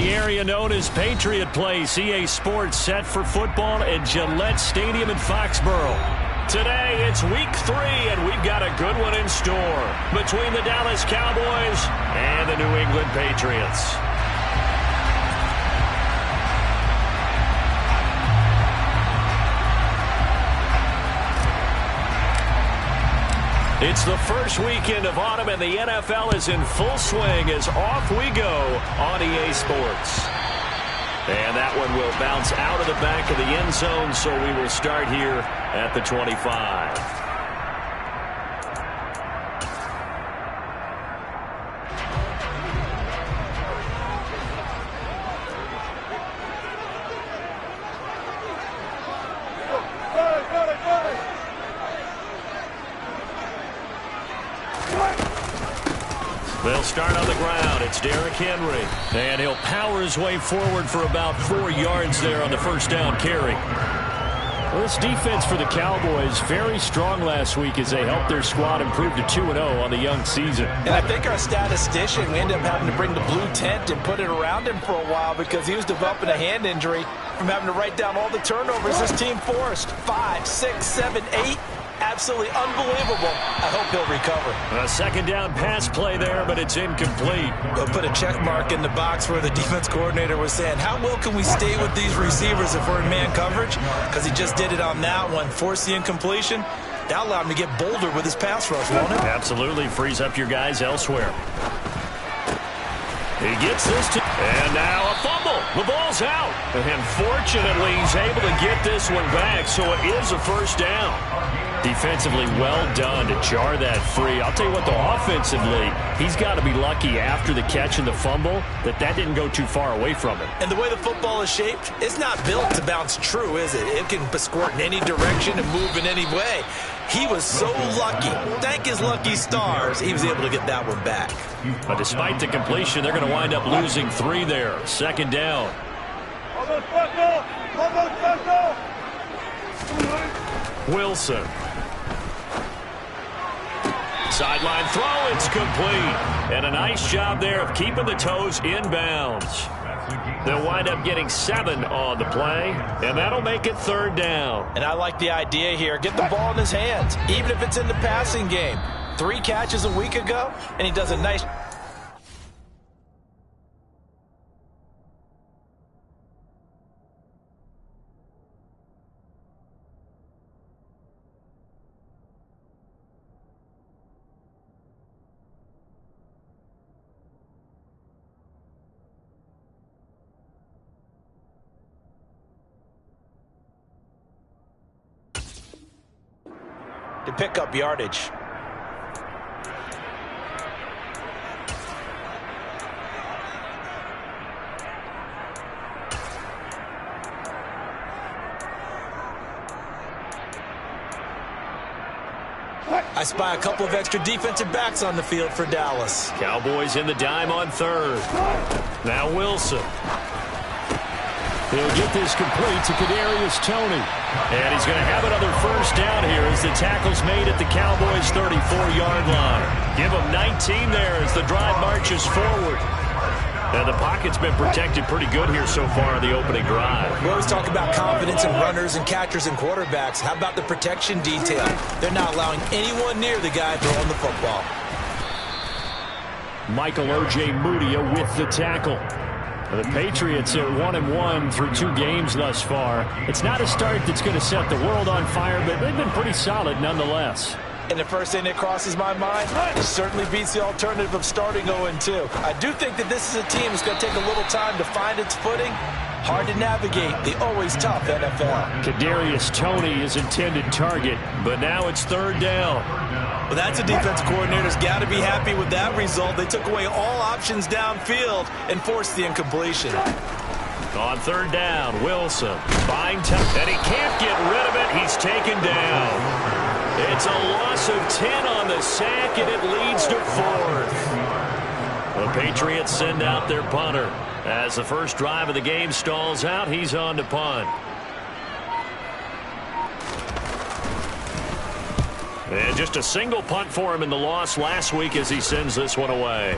the area known as Patriot Place. EA Sports set for football at Gillette Stadium in Foxborough. Today, it's week 3, and we've got a good one in store between the Dallas Cowboys and the New England Patriots. It's the first weekend of autumn, and the NFL is in full swing as off we go on EA Sports. And that one will bounce out of the back of the end zone, so we will start here at the 25. They'll start on the ground. It's Derrick Henry. And he'll power his way forward for about 4 yards there on the first down carry. Well, this defense for the Cowboys, very strong last week as they helped their squad improve to 2-0 on the young season. And I think our statistician, we ended up having to bring the blue tent and put it around him for a while because he was developing a hand injury from having to write down all the turnovers this team forced. 5, 6, 7, 8. Absolutely unbelievable. I hope he'll recover. A second down pass play there, but it's incomplete. They'll put a check mark in the box where the defense coordinator was saying, how well can we stay with these receivers if we're in man coverage? Because he just did it on that one. Forced the incompletion. That'll allow him to get bolder with his pass rush, won't it? Absolutely. Frees up your guys elsewhere. He gets this to, and now a fumble. The ball's out. And fortunately, he's able to get this one back, so it is a first down. Defensively well done to jar that free. I'll tell you what, though, offensively, he's got to be lucky after the catch and the fumble that didn't go too far away from him. And the way the football is shaped, it's not built to bounce true, is it? It can squirt in any direction and move in any way. He was so lucky. Thank his lucky stars, he was able to get that one back. But despite the completion, they're going to wind up losing 3 there. Second down. Wilson. Sideline throw, it's complete. And a nice job there of keeping the toes inbounds. They'll wind up getting 7 on the play, and that'll make it third down. And I like the idea here. Get the ball in his hands, even if it's in the passing game. 3 catches a week ago, and he does a nice... to pick up yardage. I spy a couple of extra defensive backs on the field for Dallas. Cowboys in the dime on third. Now Wilson. He'll get this complete to Kadarius Toney. And he's going to have another first down here as the tackle's made at the Cowboys' 34-yard line. Give him 19 there as the drive marches forward. And the pocket's been protected pretty good here so far in the opening drive. We always talk about confidence in runners and catchers and quarterbacks. How about the protection detail? They're not allowing anyone near the guy throwing the football. Michael O.J. Mudia with the tackle. The Patriots are 1-1 through 2 games thus far. It's not a start that's going to set the world on fire, but they've been pretty solid nonetheless. And the first thing that crosses my mind, it certainly beats the alternative of starting 0-2. I do think that this is a team that's going to take a little time to find its footing. Hard to navigate the always tough NFL. Kadarius Toney is intended target, but now it's third down. Well, that's a defense coordinator's got to be happy with that result. They took away all options downfield and forced the incompletion. On third down, Wilson buying time, and he can't get rid of it. He's taken down. It's a loss of 10 on the sack, and it leads to 4th. The Patriots send out their punter. As the first drive of the game stalls out, he's on to punt. And just a single punt for him in the loss last week as he sends this one away.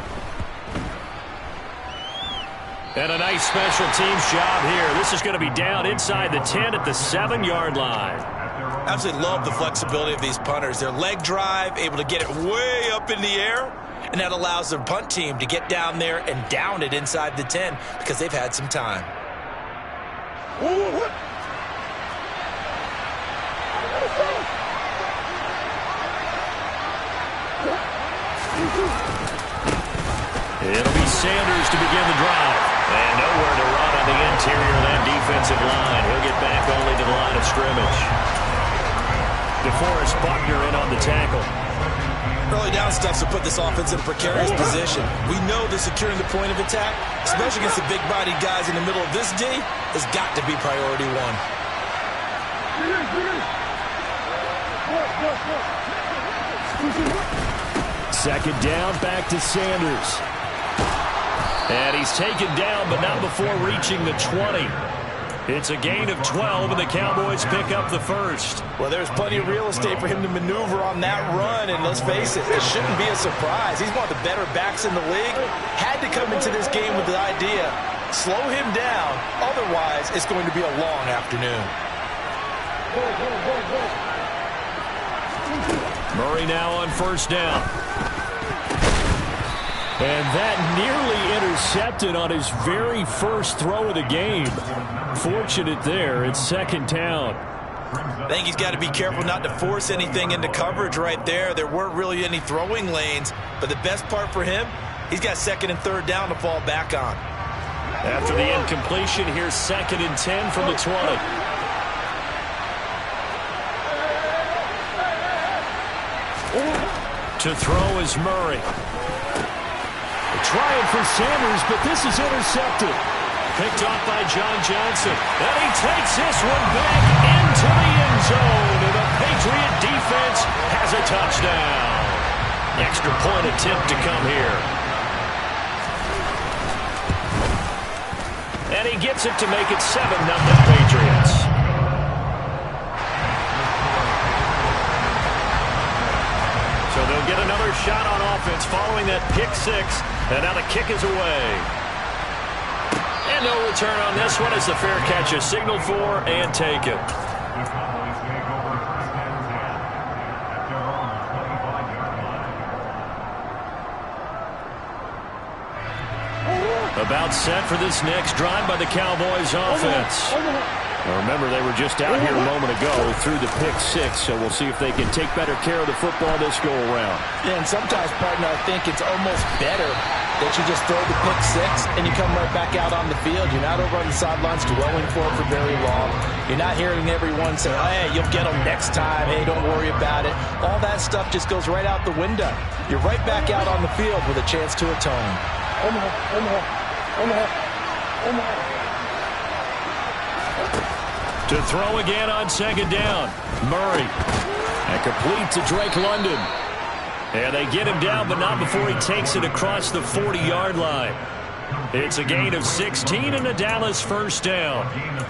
And a nice special teams job here. This is going to be down inside the 10 at the 7-yard line. I absolutely love the flexibility of these punters. Their leg drive, able to get it way up in the air, and that allows their punt team to get down there and down it inside the 10 because they've had some time. It'll be Sanders to begin the drive. And nowhere to run on the interior of that defensive line. He'll get back only to the line of scrimmage. DeForest Buckner in on the tackle. Early down stuffs will put this offense in a precarious position. We know that securing the point of attack, especially against the big-bodied guys in the middle of this D, has got to be priority one. Second down, back to Sanders. And he's taken down, but not before reaching the 20. It's a gain of 12, and the Cowboys pick up the first. Well, there's plenty of real estate for him to maneuver on that run, and let's face it, this shouldn't be a surprise. He's one of the better backs in the league. Had to come into this game with the idea, slow him down, otherwise it's going to be a long afternoon. Murray now on first down. And that nearly intercepted on his very first throw of the game. Fortunate there. It's second down. I think he's got to be careful not to force anything into coverage right there. There weren't really any throwing lanes, but the best part for him, he's got second and third down to fall back on. After the incompletion, here's second and 10 from the 20. To throw is Murray. Trying for Sanders, but this is intercepted. Picked off by John Johnson. And he takes this one back into the end zone. And the Patriot defense has a touchdown. Extra point attempt to come here. And he gets it to make it 7-0 Patriots. So they'll get another shot on offense following that pick six. And now the kick is away. And no return on this one as the fair catch is signaled for and taken. About set for this next drive by the Cowboys offense. Now remember, they were just out here a moment ago through the pick six, so we'll see if they can take better care of the football this go-around. Yeah, and sometimes, partner, I think it's almost better that you just throw the pick six and you come right back out on the field. You're not over on the sidelines dwelling for it for very long. You're not hearing everyone say, oh, hey, you'll get them next time. Hey, don't worry about it. All that stuff just goes right out the window. You're right back out on the field with a chance to atone. To throw again on second down. Murray. And complete to Drake London. And they get him down, but not before he takes it across the 40-yard line. It's a gain of 16 and a Dallas first down.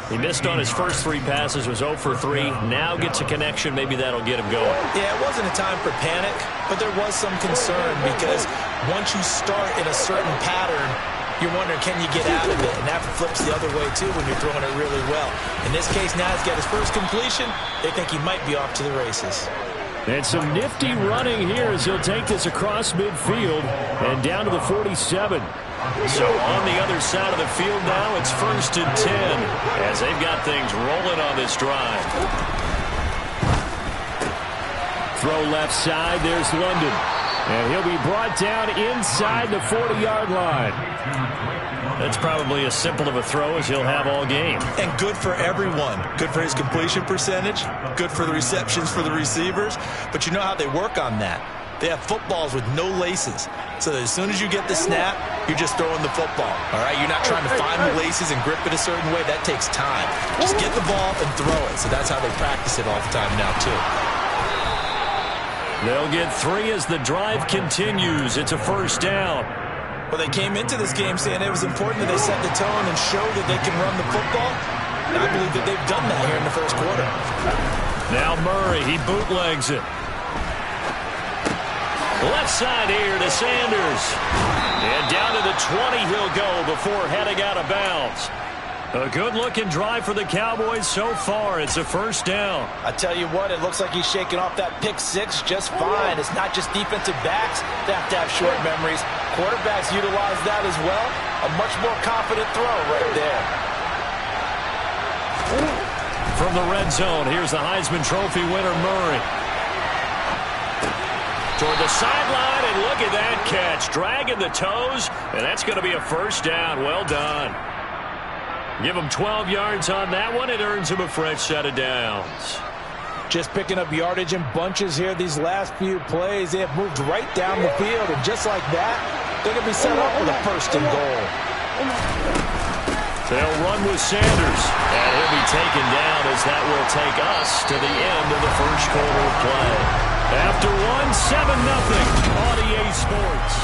He missed on his first three passes, was 0 for 3. Now gets a connection. Maybe that'll get him going. Yeah, it wasn't a time for panic, but there was some concern because once you start in a certain pattern, you're wondering, can you get out of it? And that flips the other way, too, when you're throwing it really well. In this case, now he's got his first completion. They think he might be off to the races. And some nifty running here as he'll take this across midfield and down to the 47. So on the other side of the field now, it's first and 10 as they've got things rolling on this drive. Throw left side, there's London. And he'll be brought down inside the 40-yard line. That's probably as simple of a throw as he'll have all game. And good for everyone. Good for his completion percentage. Good for the receptions for the receivers. But you know how they work on that. They have footballs with no laces. So that as soon as you get the snap, you're just throwing the football. All right? You're not trying to find the laces and grip it a certain way. That takes time. Just get the ball and throw it. So that's how they practice it all the time now, too. They'll get 3 as the drive continues. It's a first down. Well, they came into this game saying it was important that they set the tone and show that they can run the football. And I believe that they've done that here in the first quarter. Now Murray, he bootlegs it. Left side here to Sanders. And down to the 20 he'll go before heading out of bounds. A good-looking drive for the Cowboys so far. It's a first down. I tell you what, it looks like he's shaking off that pick six just fine. It's not just defensive backs that have to have short memories. Quarterbacks utilize that as well. A much more confident throw right there. From the red zone, here's the Heisman Trophy winner, Murray. Toward the sideline, and look at that catch. Dragging the toes, and that's going to be a first down. Well done. Give him 12 yards on that one. It earns him a fresh set of downs. Just picking up yardage in bunches here these last few plays. They have moved right down the field, and just like that, they're going to be set up with a first and goal. They'll run with Sanders, and he'll be taken down as that will take us to the end of the first quarter of play. After 7-0 on EA Sports.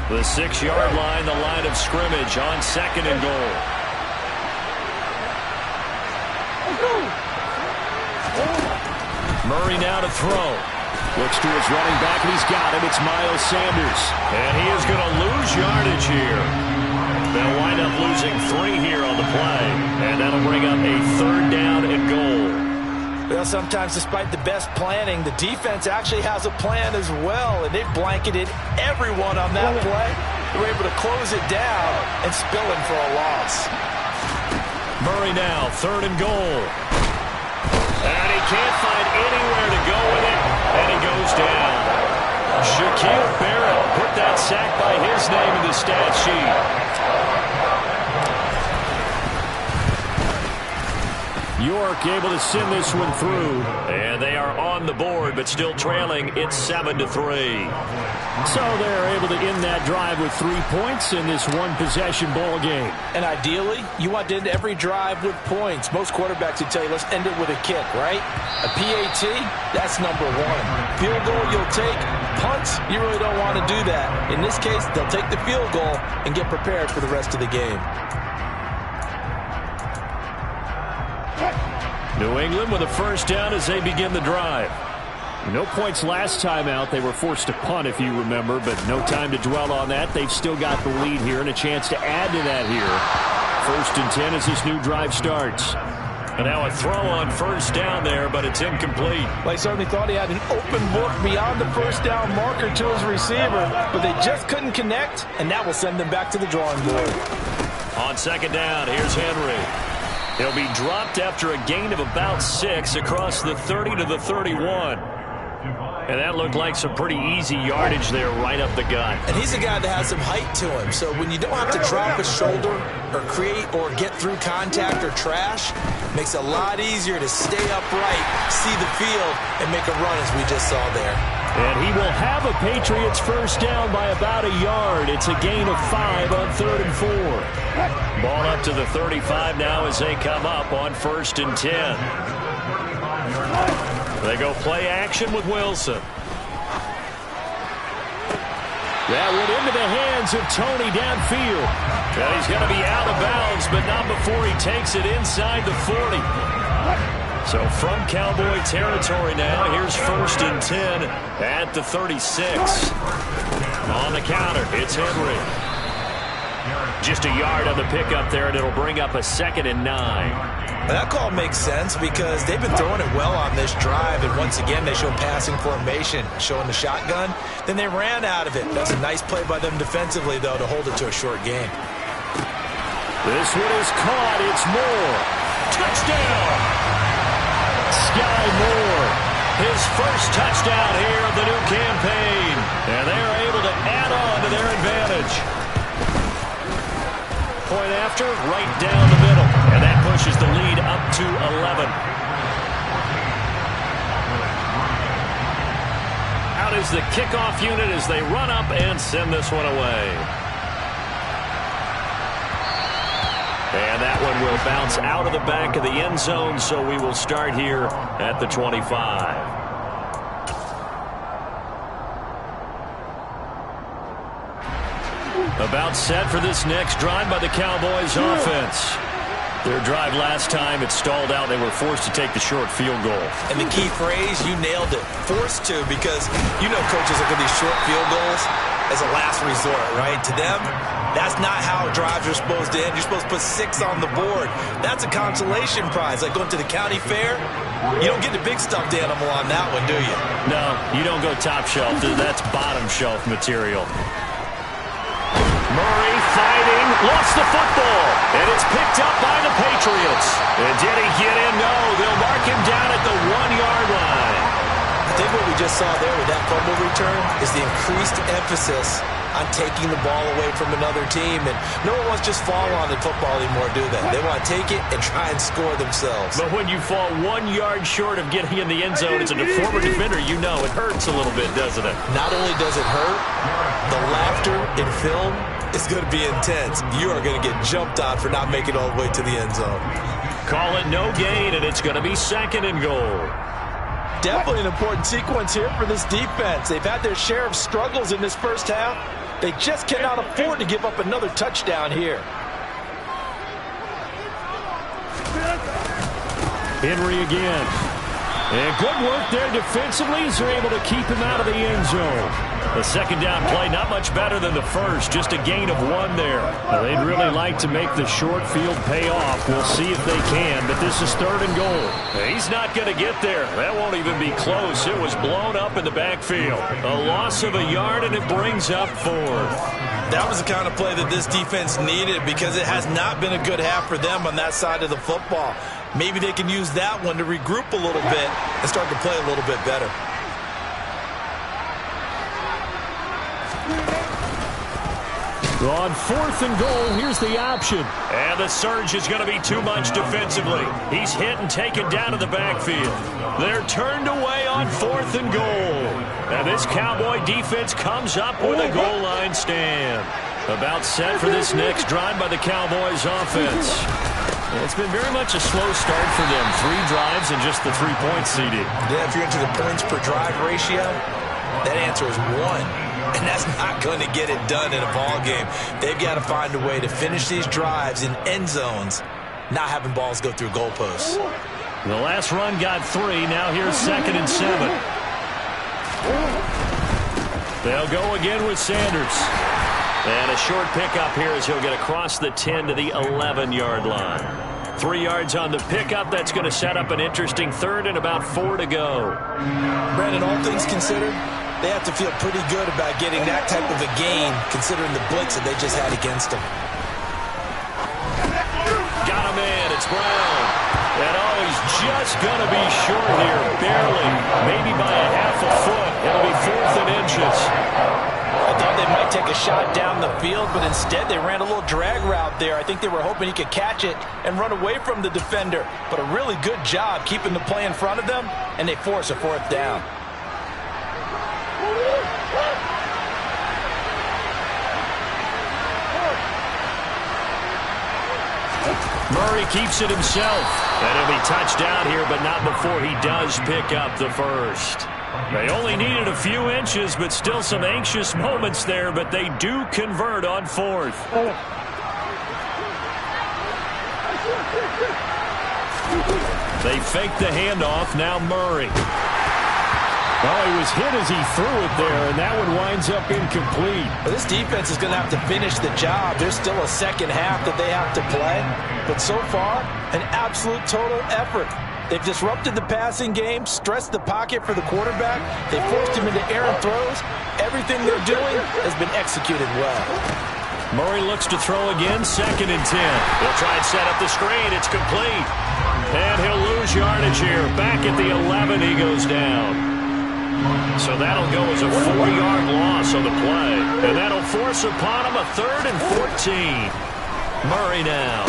The 6-yard line, the line of scrimmage on second and goal. Murray now to throw. Looks to his running back, and he's got him. It's Miles Sanders. And he is going to lose yardage here. They'll wind up losing 3 here on the play. And that'll bring up a third down and goal. Well, sometimes despite the best planning, the defense actually has a plan as well, and they've blanketed everyone on that play. They were able to close it down and spill him for a loss. Murray now, third and goal. And he can't find anywhere to go with it, and he goes down. Shaquille Barrett put that sack by his name in the stat sheet. York able to send this one through. And they are on the board, but still trailing. It's 7-3. So they're able to end that drive with 3 points in this one-possession ball game. And ideally, you want to end every drive with points. Most quarterbacks would tell you, let's end it with a kick, right? A PAT, that's number 1. Field goal you'll take. Punts, you really don't want to do that. In this case, they'll take the field goal and get prepared for the rest of the game. New England with a first down as they begin the drive. No points last time out. They were forced to punt, if you remember, but no time to dwell on that. They've still got the lead here and a chance to add to that here. 1st and 10 as this new drive starts. And now a throw on first down there, but it's incomplete. Well, he certainly thought he had an open book beyond the first down marker to his receiver, but they just couldn't connect, and that will send them back to the drawing board. On second down, here's Henry. He'll be dropped after a gain of about 6 across the 30 to the 31. And that looked like some pretty easy yardage there right up the gut. And he's a guy that has some height to him, so when you don't have to drop a shoulder or create or get through contact or trash, it makes it a lot easier to stay upright, see the field, and make a run as we just saw there. And he will have a Patriots first down by about a yard. It's a gain of 5 on 3rd and 4. Ball up to the 35 now as they come up on 1st and 10. They go play action with Wilson. That went into the hands of Tony downfield. And he's going to be out of bounds, but not before he takes it inside the 40. So from Cowboy territory now, here's 1st and 10 at the 36. On the counter, it's Henry. Just a yard on the pickup there, and it'll bring up a 2nd and 9. That call makes sense because they've been throwing it well on this drive, and once again they show passing formation, showing the shotgun. Then they ran out of it. That's a nice play by them defensively, though, to hold it to a short game. This one is caught. It's Moore. Touchdown! Sky Moore, his first touchdown here of the new campaign. And they're able to add on to their advantage. Point after, right down the middle. And that pushes the lead up to 11. Out is the kickoff unit as they run up and send this one away. And that one will It'll bounce out of the back of the end zone, so we will start here at the 25. About set for this next drive by the Cowboys offense. Their drive last time, it stalled out. They were forced to take the short field goal. And the key phrase, you nailed it, forced to, because you know coaches look at these short field goals as a last resort, right? To them, that's not how drives are supposed to end. You're supposed to put 6 on the board. That's a consolation prize. Like going to the county fair, you don't get the big stuffed animal on that one, do you? No, you don't go top shelf. That's bottom shelf material. Murray fighting, lost the football, and it's picked up by the Patriots. And did he get in? No, they'll mark him down at the 1-yard line. I think what we just saw there with that fumble return is the increased emphasis on taking the ball away from another team. And no one wants to just fall on the football anymore, do they? They want to take it and try and score themselves. But when you fall 1 yard short of getting in the end zone as a former defender, you know it hurts a little bit, doesn't it? Not only does it hurt, the laughter in film is going to be intense. You are going to get jumped on for not making it all the way to the end zone. Call it no gain, and it's going to be 2nd and goal. Definitely an important sequence here for this defense. They've had their share of struggles in this first half. They just cannot afford to give up another touchdown here. Henry again. And good work there defensively as they're able to keep him out of the end zone. The second down play, not much better than the first, just a gain of 1 there. Now, they'd really like to make the short field pay off. We'll see if they can, but this is 3rd and goal. He's not going to get there. That won't even be close. It was blown up in the backfield. A loss of 1 yard, and it brings up 4th. That was the kind of play that this defense needed because it has not been a good half for them on that side of the football. Maybe they can use that one to regroup a little bit and start to play a little bit better. On 4th and goal, here's the option. And the surge is going to be too much defensively. He's hit and taken down to the backfield. They're turned away on 4th and goal. And this Cowboy defense comes up with a goal line stand. About set for this next drive by the Cowboys offense. It's been very much a slow start for them. 3 drives and just the 3-point CD. Yeah, if you're into the points per drive ratio, that answer is 1. And that's not going to get it done in a ball game. They've got to find a way to finish these drives in end zones, not having balls go through goalposts. The last run got 3. Now here's 2nd and 7. They'll go again with Sanders. And a short pickup here as he'll get across the 10 to the 11-yard line. 3 yards on the pickup. That's going to set up an interesting 3rd and about 4 to go. Brandon, all things considered, they have to feel pretty good about getting that type of a gain considering the blitz that they just had against them. Got him in. It's Brown. And he's just going to be short here. Barely. Maybe by a half a foot. It'll be 4th and inches. I thought they might take a shot down the field, but instead they ran a little drag route there. I think they were hoping he could catch it and run away from the defender. But a really good job keeping the play in front of them, and they force a 4th down. Murray keeps it himself. And he'll be touched down here, but not before he does pick up the first. They only needed a few inches, but still some anxious moments there, but they do convert on 4th. They fake the handoff. Now Murray. Well, he was hit as he threw it there, and that one winds up incomplete. Well, this defense is going to have to finish the job. There's still a second half that they have to play. But so far, an absolute total effort. They've disrupted the passing game, stressed the pocket for the quarterback. They forced him into errant throws. Everything they're doing has been executed well. Murray looks to throw again, 2nd and 10. He'll try and set up the screen. It's complete. And he'll lose yardage here. Back at the 11, he goes down. So that'll go as a 4-yard loss on the play. And that'll force upon him a 3rd and 14. Murray now.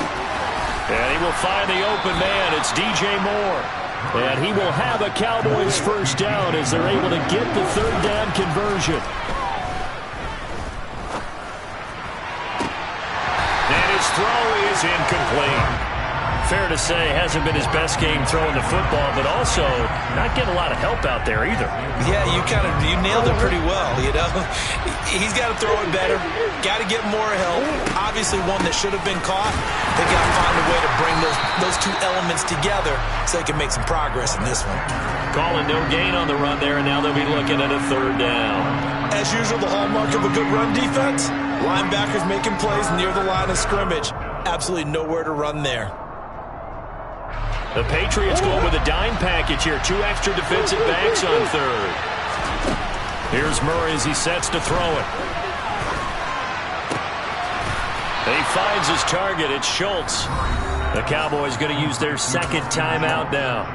And he will find the open man. It's DJ Moore. And he will have a Cowboys first down as they're able to get the 3rd down conversion. And his throw is incomplete. Fair to say, hasn't been his best game throwing the football, but also not getting a lot of help out there either. Yeah, you nailed it pretty well, you know. He's got to throw it better, got to get more help. Obviously one that should have been caught. They got to find a way to bring those two elements together so they can make some progress in this one. Calling no gain on the run there, and now they'll be looking at a third down. As usual, the hallmark of a good run defense, linebackers making plays near the line of scrimmage. Absolutely nowhere to run there. The Patriots going with a dime package here. 2 extra defensive backs on third. Here's Murray as he sets to throw it. He finds his target. It's Schultz. The Cowboys going to use their second timeout now,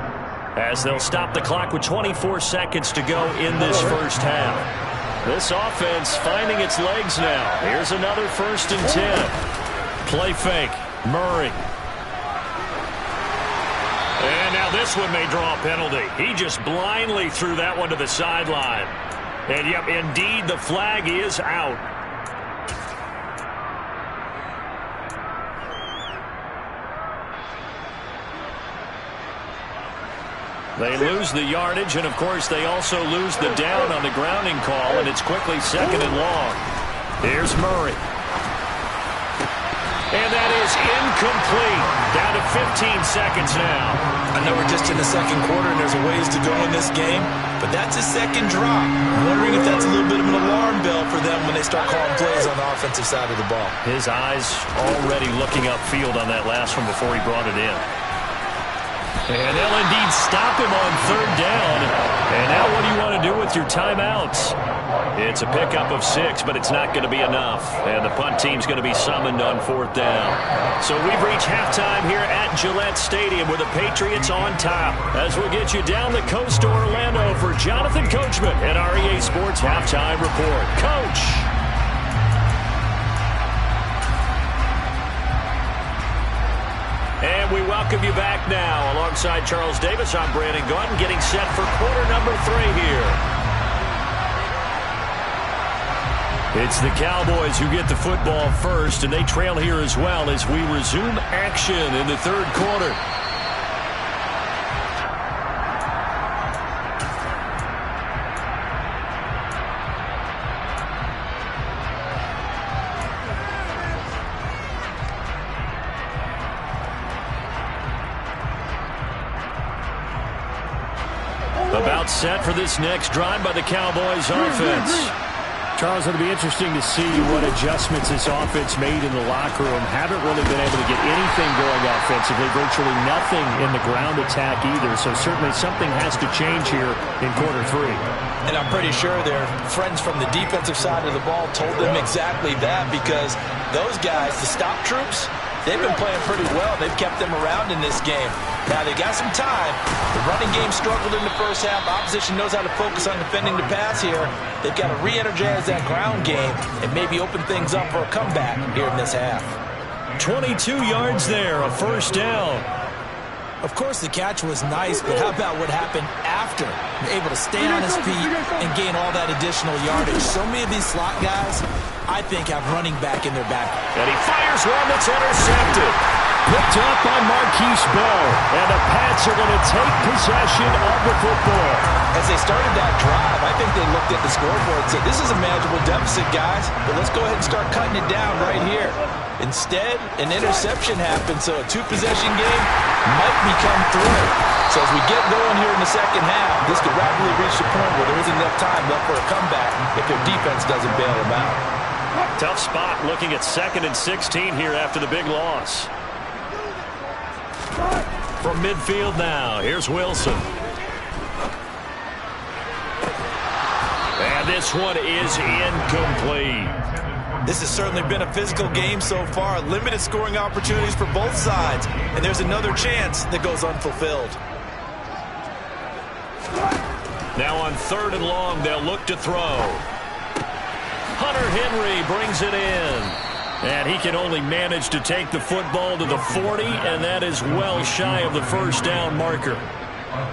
as they'll stop the clock with 24 seconds to go in this first half. This offense finding its legs now. Here's another 1st and 10. Play fake. Murray. And now this one may draw a penalty. He just blindly threw that one to the sideline. And, yep, indeed, the flag is out. They lose the yardage, and, of course, they also lose the down on the grounding call, and it's quickly 2nd and long. Here's Murray. And that is incomplete. Down to 15 seconds now. I know we're just in the second quarter and there's a ways to go in this game, but that's a second drop. I'm wondering if that's a little bit of an alarm bell for them when they start calling plays on the offensive side of the ball. His eyes already looking upfield on that last one before he brought it in. And they'll indeed stop him on 3rd down. And now what do you want to do with your timeouts? It's a pickup of 6, but it's not going to be enough. And the punt team's going to be summoned on 4th down. So we've reached halftime here at Gillette Stadium with the Patriots on top. As we'll get you down the coast to Orlando for Jonathan Coachman at REA Sports Halftime Report. Coach! And we welcome you back now. Alongside Charles Davis, I'm Brandon Gaudin, getting set for quarter number 3 here. It's the Cowboys who get the football first, and they trail here as well as we resume action in the 3rd quarter. About set for this next drive by the Cowboys offense. Charles, it'll be interesting to see what adjustments this offense made in the locker room. Haven't really been able to get anything going offensively, virtually nothing in the ground attack either. So certainly something has to change here in quarter 3. And I'm pretty sure their friends from the defensive side of the ball told them exactly that, because those guys, the stop troops, they've been playing pretty well. They've kept them around in this game. Now, they got some time. The running game struggled in the first half. Opposition knows how to focus on defending the pass here. They've got to re-energize that ground game and maybe open things up for a comeback here in this half. 22 yards there, a 1st down. Of course, the catch was nice, but how about what happened after? Able to stay on his feet and gain all that additional yardage. So many of these slot guys, I think, have running back in their back. And he fires one that's intercepted. Picked up by Marquise Bell. And the Pats are going to take possession of the football. As they started that drive, I think they looked at the scoreboard and said, this is a manageable deficit, guys, but let's go ahead and start cutting it down right here. Instead, an interception happened, so a 2-possession game might become 3. So as we get going here in the second half, this could rapidly reach the point where there isn't enough time left for a comeback if their defense doesn't bail them out. Tough spot looking at 2nd and 16 here after the big loss. From midfield now, here's Wilson. And this one is incomplete. This has certainly been a physical game so far. Limited scoring opportunities for both sides. And there's another chance that goes unfulfilled. Now on 3rd and long, they'll look to throw. Hunter Henry brings it in. And he can only manage to take the football to the 40, and that is well shy of the 1st down marker.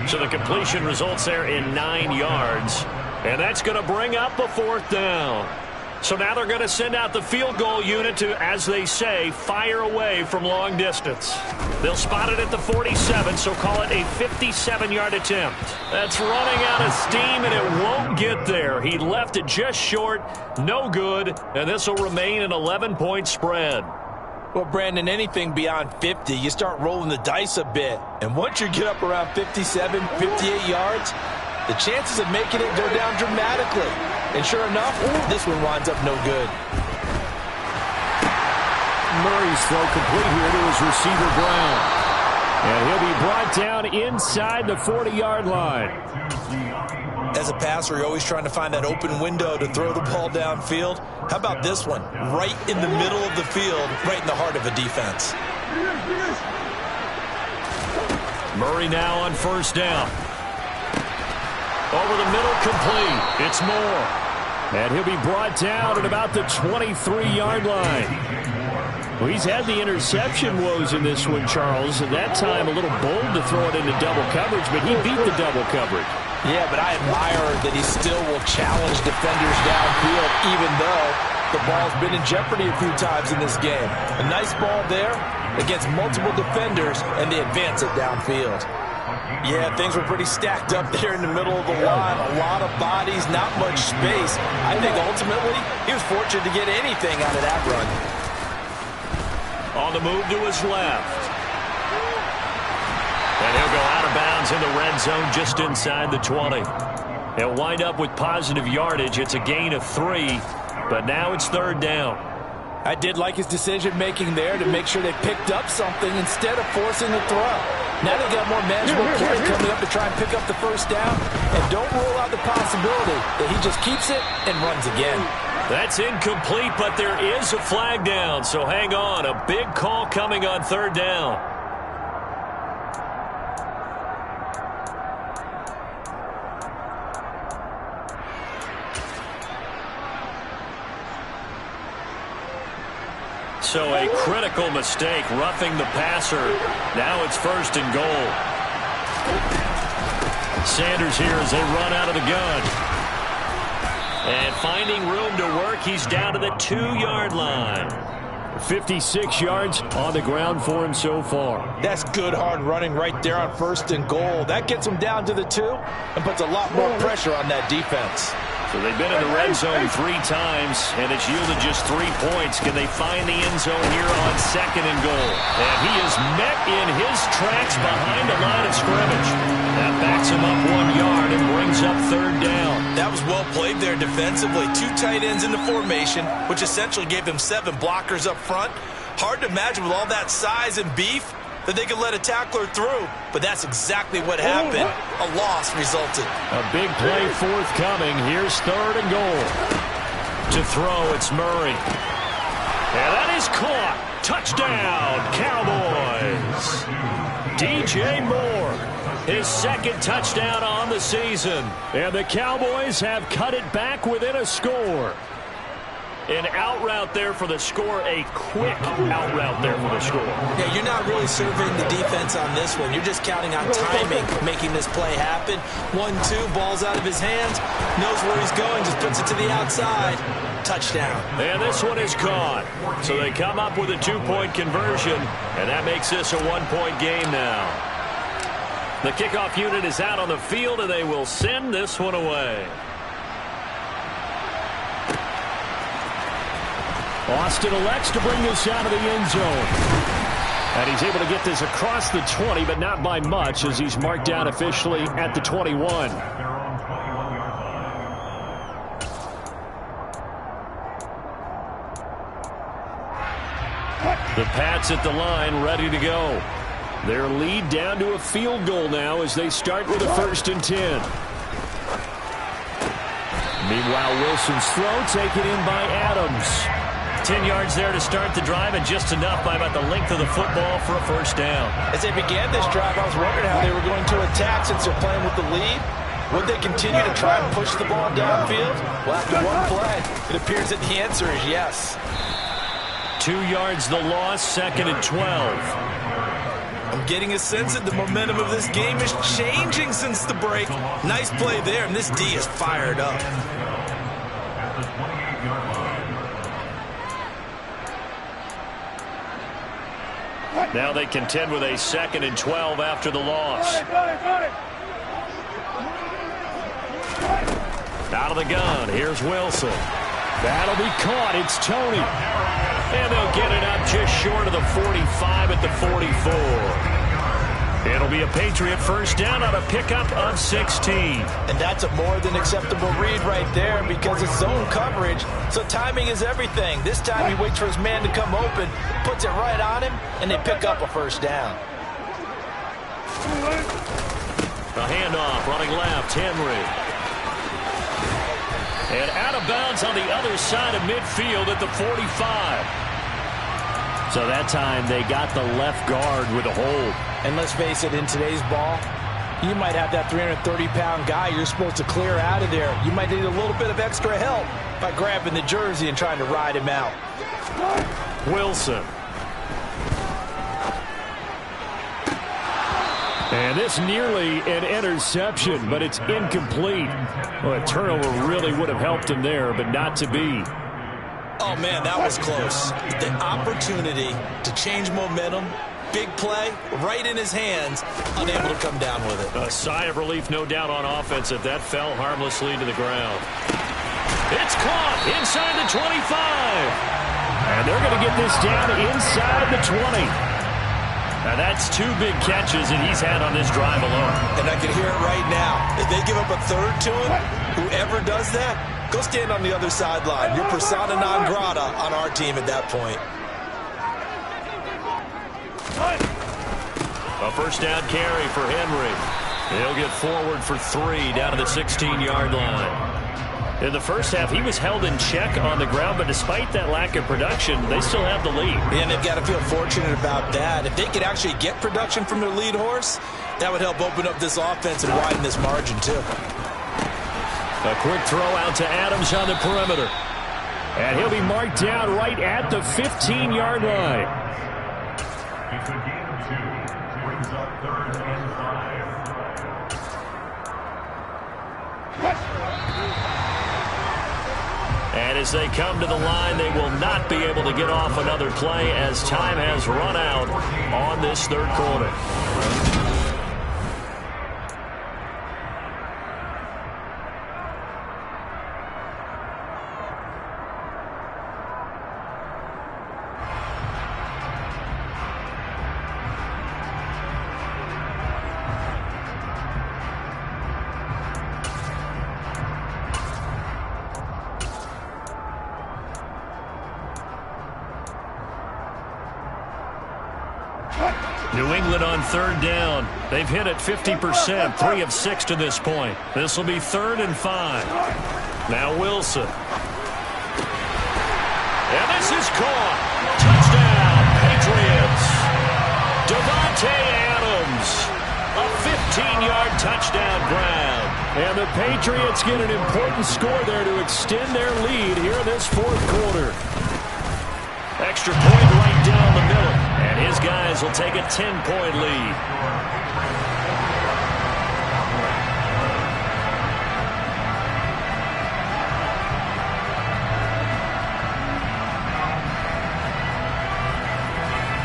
So the completion results there in 9 yards. And that's going to bring up a 4th down. So now they're going to send out the field goal unit to, as they say, fire away from long distance. They'll spot it at the 47, so call it a 57-yard attempt. That's running out of steam, and it won't get there. He left it just short, no good, and this will remain an 11-point spread. Well, Brandon, anything beyond 50, you start rolling the dice a bit. And once you get up around 57, 58 yards, the chances of making it go down dramatically. And sure enough, this one winds up no good. Murray's throw complete here to his receiver, Brown. And he'll be brought down inside the 40-yard line. As a passer, you're always trying to find that open window to throw the ball downfield. How about this one? Right in the middle of the field, right in the heart of a defense. Murray now on first down. Over the middle, complete. It's Moore. And he'll be brought down at about the 23-yard line. Well, he's had the interception woes in this one, Charles, and that time a little bold to throw it into double coverage, but he beat the double coverage. Yeah, but I admire that he still will challenge defenders downfield, even though the ball's been in jeopardy a few times in this game. A nice ball there against multiple defenders, and they advance it downfield. Yeah, things were pretty stacked up there in the middle of the line. A lot of bodies, not much space. I think ultimately he was fortunate to get anything out of that run. On the move to his left. And he'll go out of bounds in the red zone just inside the 20. He'll wind up with positive yardage. It's a gain of 3, but now it's third down. I did like his decision-making there to make sure they picked up something instead of forcing the throw. Now they got more manageable play coming up to try and pick up the first down. And don't rule out the possibility that he just keeps it and runs again. That's incomplete, but there is a flag down, so hang on. A big call coming on third down. So a critical mistake, roughing the passer. Now it's first and goal. Sanders here as they run out of the gun. And finding room to work, he's down to the 2-yard line. 56 yards on the ground for him so far. That's good hard running right there on first and goal. That gets him down to the 2 and puts a lot more pressure on that defense. So they've been in the red zone 3 times, and it's yielded just 3 points. Can they find the end zone here on second and goal? And he is met in his tracks behind the line of scrimmage. That backs him up 1 yard and brings up third down. That was well played there defensively. 2 tight ends in the formation, which essentially gave them 7 blockers up front. Hard to imagine with all that size and beef that they could let a tackler through, but that's exactly what happened. A loss resulted. A big play forthcoming. Here's third and goal. To throw, it's Murray. And that is caught. Touchdown, Cowboys. DJ Moore, his second touchdown on the season. And the Cowboys have cut it back within a score. An out route there for the score, a quick out route there for the score. Yeah, you're not really surveying the defense on this one. You're just counting on timing, making this play happen. 1-2, ball's out of his hands, knows where he's going, just puts it to the outside. Touchdown. And this one is caught. So they come up with a 2-point conversion, and that makes this a 1-point game now. The kickoff unit is out on the field, and they will send this one away. Austin elects to bring this out of the end zone. And he's able to get this across the 20, but not by much, as he's marked down officially at the 21. The Pats at the line, ready to go. Their lead down to a field goal now as they start with a 1st and 10. Meanwhile, Wilson's throw taken in by Adams. 10 yards there to start the drive, and just enough by about the length of the football for a first down. As they began this drive, I was wondering how they were going to attack since they're playing with the lead. Would they continue to try and push the ball downfield? Well, after one play, it appears that the answer is yes. 2 yards the loss, 2nd and 12. I'm getting a sense that the momentum of this game is changing since the break. Nice play there, and this D is fired up. Now they contend with a 2nd and 12 after the loss. Out of the gun, here's Wilson. That'll be caught. It's Tony. And they'll get it up just short of the 45 at the 44. It'll be a Patriot first down on a pickup of 16. And that's a more than acceptable read right there because it's zone coverage, so timing is everything. This time he waits for his man to come open, puts it right on him, and they pick up a first down. A handoff, running left, Henry. And out of bounds on the other side of midfield at the 45. So that time they got the left guard with a hold. And let's face it, in today's ball, you might have that 330-pound guy you're supposed to clear out of there. You might need a little bit of extra help by grabbing the jersey and trying to ride him out. Wilson. And this nearly an interception, but it's incomplete. Well, a turnover really would have helped him there, but not to be. Oh, man, that was close. The opportunity to change momentum, big play, right in his hands, unable to come down with it. A sigh of relief, no doubt, on offense if that fell harmlessly to the ground. It's caught inside the 25. And they're going to get this down inside the 20. Now that's 2 big catches that he's had on this drive alone. And I can hear it right now. If they give up a third to him, whoever does that, go stand on the other sideline. You're persona non grata on our team at that point. A first down carry for Henry. He'll get forward for 3 down to the 16-yard line. In the first half, he was held in check on the ground, but despite that lack of production, they still have the lead. And they've got to feel fortunate about that. If they could actually get production from their lead horse, that would help open up this offense and widen this margin, too. A quick throw out to Adams on the perimeter. And he'll be marked down right at the 15-yard line. It's a gain of 2. Brings up 3rd and 5. And as they come to the line, they will not be able to get off another play as time has run out on this 3rd quarter. New England on 3rd down. They've hit it 50%, 3 of 6 to this point. This will be 3rd and 5. Now Wilson. And this is caught. Touchdown, Patriots. Devontae Adams. A 15-yard touchdown grab. And the Patriots get an important score there to extend their lead here in this 4th quarter. Extra point right down the middle. And his guys will take a 10-point lead.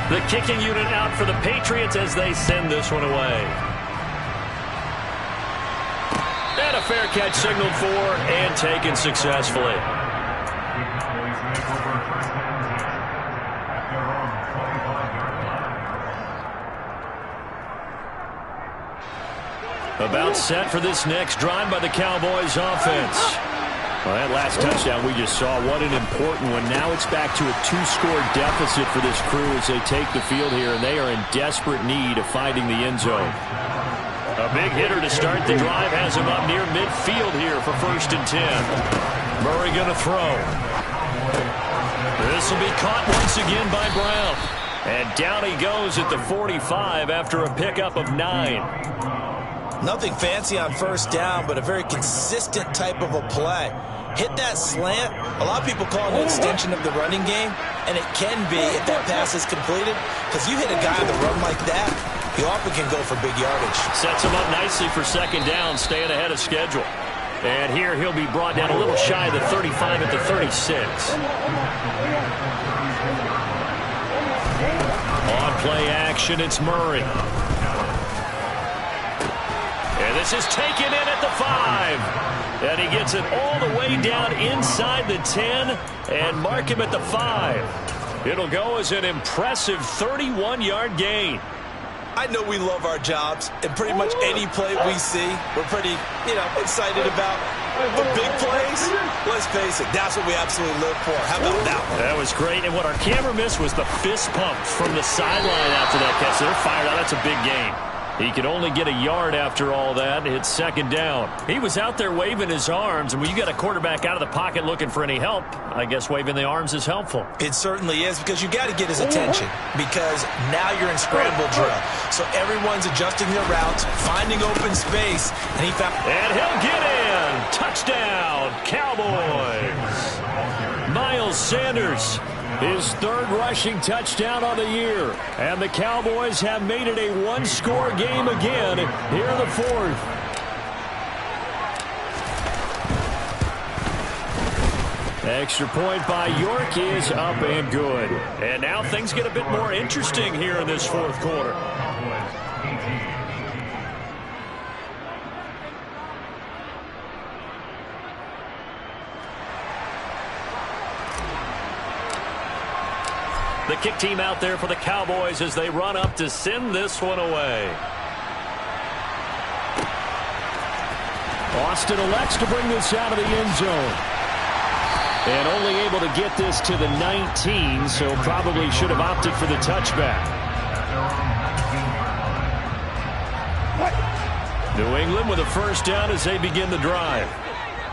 The kicking unit out for the Patriots as they send this one away. And a fair catch signaled for and taken successfully. About set for this next drive by the Cowboys offense. Well, that last touchdown we just saw, what an important one. Now it's back to a 2-score deficit for this crew as they take the field here, and they are in desperate need of finding the end zone. A big hitter to start the drive has him up near midfield here for 1st and 10. Murray going to throw. This will be caught once again by Brown. And down he goes at the 45 after a pickup of 9. Nothing fancy on 1st down, but a very consistent type of a play. Hit that slant. A lot of people call it an extension of the running game, and it can be if that pass is completed, because you hit a guy on the run like that, you often can go for big yardage. Sets him up nicely for 2nd down, staying ahead of schedule. And here he'll be brought down a little shy of the 35 at the 36. On play action. It's Murray. And this is taken in at the 5. And he gets it all the way down inside the 10 and mark him at the 5. It'll go as an impressive 31-yard gain. I know we love our jobs, and pretty much any play we see, we're pretty, excited about. The big plays, let's face it, that's what we absolutely live for. How about that one? That was great, and what our camera missed was the fist pump from the sideline after that catch. So they're fired out. That's a big gain. He could only get a yard after all that. It's second down. He was out there waving his arms, and when you got a quarterback out of the pocket looking for any help, I guess waving the arms is helpful. It certainly is, because you got to get his attention, because now you're in scramble drill. So everyone's adjusting their routes, finding open space, and he found... And he'll get in. Touchdown, Cowboys. Miles Sanders, his third rushing touchdown on the year. And the Cowboys have made it a one-score game again here in the fourth. Extra point by York is up and good. And now things get a bit more interesting here in this fourth quarter. The kick team out there for the Cowboys as they run up to send this one away. Austin elects to bring this out of the end zone. And only able to get this to the 19, so probably should have opted for the touchback. New England with a first down as they begin the drive.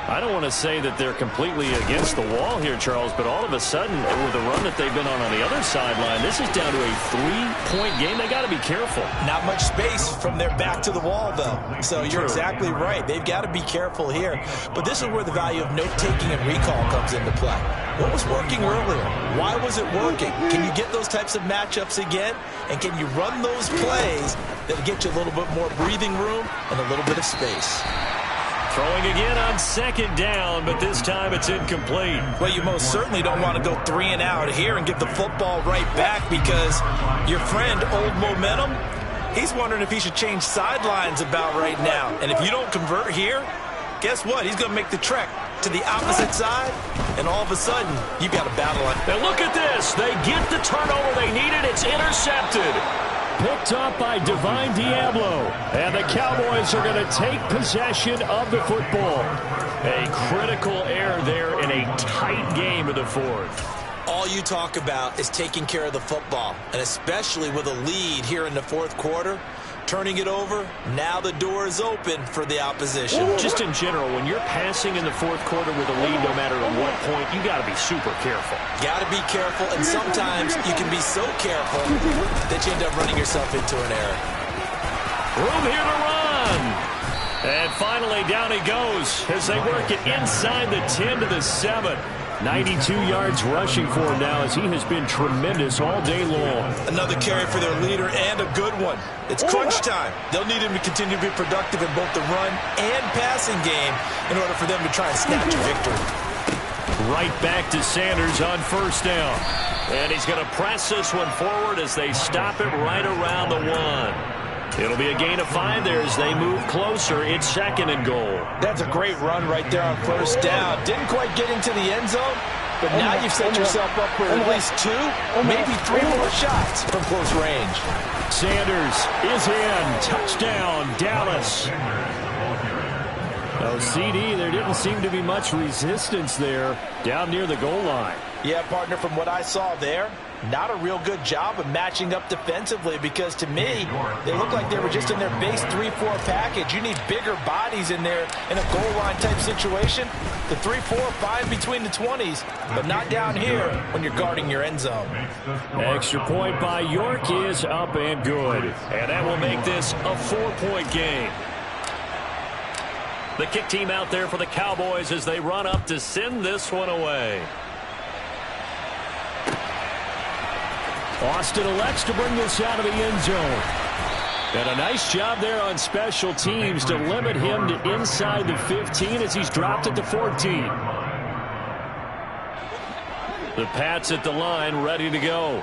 I don't want to say that they're completely against the wall here, Charles, but all of a sudden, with the run that they've been on the other sideline, this is down to a 3-point game. They got to be careful. Not much space from their back to the wall, though. So you're exactly right. They've got to be careful here. But this is where the value of note-taking and recall comes into play. What was working earlier? Why was it working? Can you get those types of matchups again? And can you run those plays that get you a little bit more breathing room and a little bit of space? Throwing again on second down, but this time it's incomplete. Well, you most certainly don't want to go 3 and out here and get the football right back, because your friend, Old Momentum, he's wondering if he should change sidelines about right now. And if you don't convert here, guess what? He's going to make the trek to the opposite side, and all of a sudden, you've got a battle. And look at this. They get the turnover they needed. It's intercepted. Picked up by Divine Diablo. And the Cowboys are going to take possession of the football. A critical error there in a tight game of the fourth. All you talk about is taking care of the football, and especially with a lead here in the fourth quarter. Turning it over, now the door is open for the opposition. Just in general, when you're passing in the fourth quarter with a lead, no matter at what point, you got to be super careful. Got to be careful, and sometimes you can be so careful that you end up running yourself into an error. Room here to run. And finally, down he goes as they work it inside the 10 to the 7. 92 yards rushing for him now, as he has been tremendous all day long. Another carry for their leader, and a good one. It's crunch time. They'll need him to continue to be productive in both the run and passing game in order for them to try and snatch a victory. Right back to Sanders on first down. And he's going to press this one forward as they stop it right around the 1. It'll be a gain of 5 there as they move closer. It's second and goal. That's a great run right there on first down. Didn't quite get into the end zone, but now you've set yourself up for at least 2, maybe 3 more shots from close range. Sanders is in. Touchdown, Dallas. Oh, CD, there didn't seem to be much resistance there down near the goal line. Yeah, partner, from what I saw there, not a real good job of matching up defensively, because to me, they look like they were just in their base 3-4 package. You need bigger bodies in there in a goal line type situation. The 3-4, fine between the 20s, but not down here when you're guarding your end zone. Extra point by York is up and good. And that will make this a 4-point game. The kick team out there for the Cowboys as they run up to send this one away. Austin elects to bring this out of the end zone. And a nice job there on special teams to limit him to inside the 15 as he's dropped at the 14. The Pats at the line ready to go.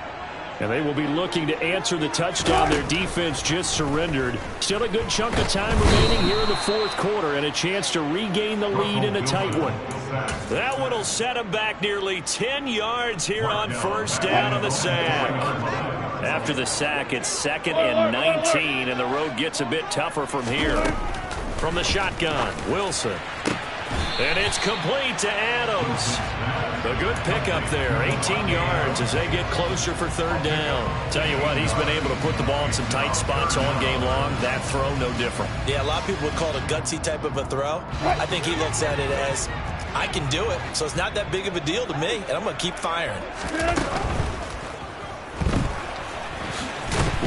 And they will be looking to answer the touchdown their defense just surrendered. Still a good chunk of time remaining here in the fourth quarter and a chance to regain the lead in a tight one. That one will set them back nearly 10 yards here on first down on the sack. After the sack, it's 2nd and 19, and the road gets a bit tougher from here. From the shotgun, Wilson. And it's complete to Adams. A good pickup there, 18 yards as they get closer for third down. Tell you what, he's been able to put the ball in some tight spots all game long. That throw, no different. Yeah, a lot of people would call it a gutsy type of a throw. I think he looks at it as, I can do it, so it's not that big of a deal to me, and I'm going to keep firing.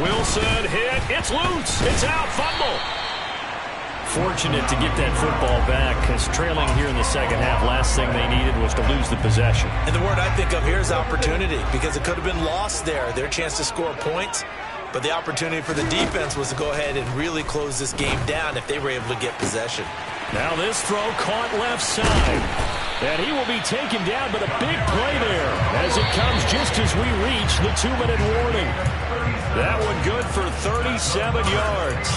Wilson hit. It's loose. It's out. Fumble. Fortunate to get that football back because trailing here in the second half, last thing they needed was to lose the possession. And the word I think of here is opportunity, because it could have been lost there. Their chance to score points, but the opportunity for the defense was to go ahead and really close this game down if they were able to get possession. Now this throw caught left side. And he will be taken down, but a big play there as it comes just as we reach the 2-minute warning. That one good for 37 yards.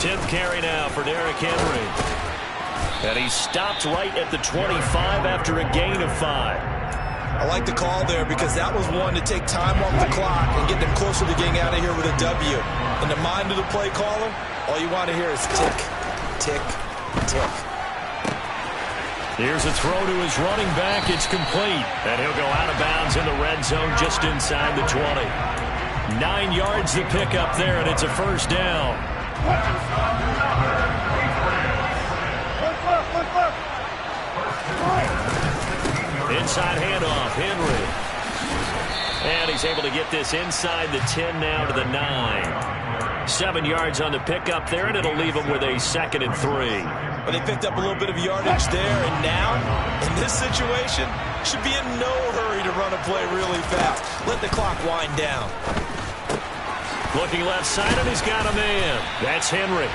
10th carry now for Derrick Henry. And he stopped right at the 25 after a gain of 5. I like the call there because that was one to take time off the clock and get them closer to getting out of here with a W. In the mind of the play caller, all you want to hear is tick, tick, tick. Here's a throw to his running back. It's complete. And he'll go out of bounds in the red zone just inside the 20. 9 yards to pick up there, and it's a first down. Inside handoff, Henry. And he's able to get this inside the 10 now to the 9. 7 yards on the pickup there, and it'll leave him with a 2nd and 3. But they picked up a little bit of yardage there, and now, in this situation, should be in no hurry to run a play really fast. Let the clock wind down. Looking left side, and he's got a man. That's Henry.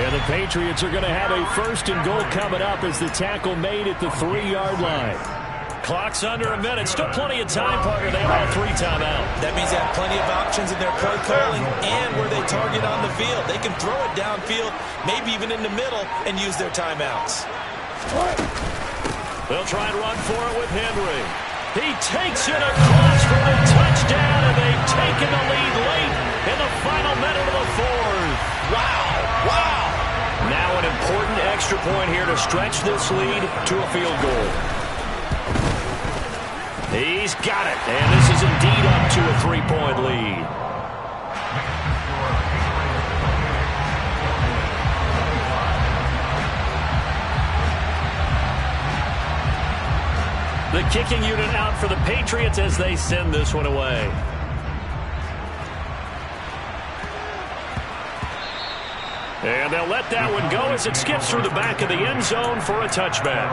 And the Patriots are going to have a 1st and goal coming up as the tackle made at the 3-yard line. Clock's under a minute. Still plenty of time, Parker. They allow 3 timeout. That means they have plenty of options in their play calling and where they target on the field. They can throw it downfield, maybe even in the middle, and use their timeouts. They'll try and run for it with Henry. He takes it across for the touchdown, and they've taken the lead late in the final minute of the 4th. Wow, wow. Now an important extra point here to stretch this lead to a field goal. He's got it, and this is indeed up to a 3-point lead. The kicking unit out for the Patriots as they send this one away. And they'll let that one go as it skips through the back of the end zone for a touchback.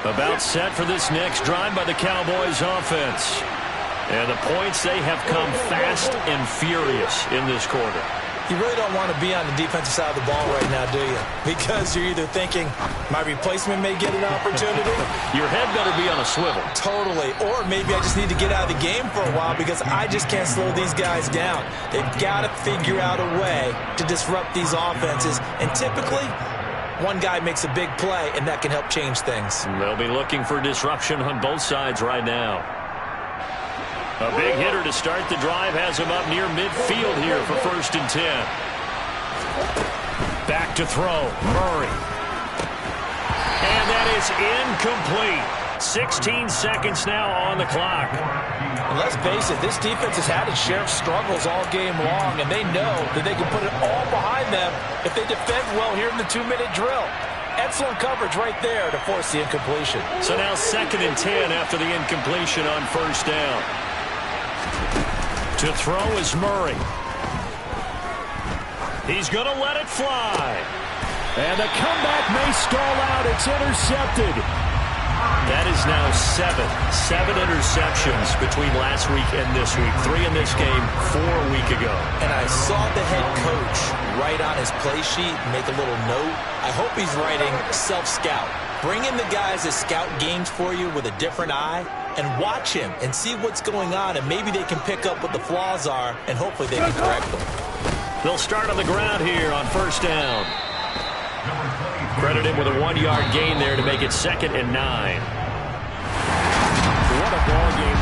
About set for this next drive by the Cowboys offense. And the points, they have come fast and furious in this quarter. You really don't want to be on the defensive side of the ball right now, do you? Because you're either thinking, my replacement may get an opportunity. Your head better be on a swivel. Totally. Or maybe I just need to get out of the game for a while because I just can't slow these guys down. They've got to figure out a way to disrupt these offenses. And typically, one guy makes a big play, and that can help change things. They'll be looking for disruption on both sides right now. A big hitter to start the drive has him up near midfield here for 1st and 10. Back to throw, Murray. And that is incomplete. 16 seconds now on the clock. And let's face it, this defense has had its share of struggles all game long, and they know that they can put it all behind them if they defend well here in the 2-minute drill. Excellent coverage right there to force the incompletion. So now 2nd and 10 after the incompletion on 1st down. To throw is Murray. He's going to let it fly. And the comeback may stall out. It's intercepted. That is now seven interceptions between last week and this week. 3 in this game, 4 a week ago. And I saw the head coach write on his play sheet, make a little note. I hope he's writing self-scout. Bring in the guys that scout games for you with a different eye and watch him and see what's going on, and maybe they can pick up what the flaws are, and hopefully they can correct them. They'll start on the ground here on first down. Credit him with a 1-yard gain there to make it 2nd and 9. What a ball game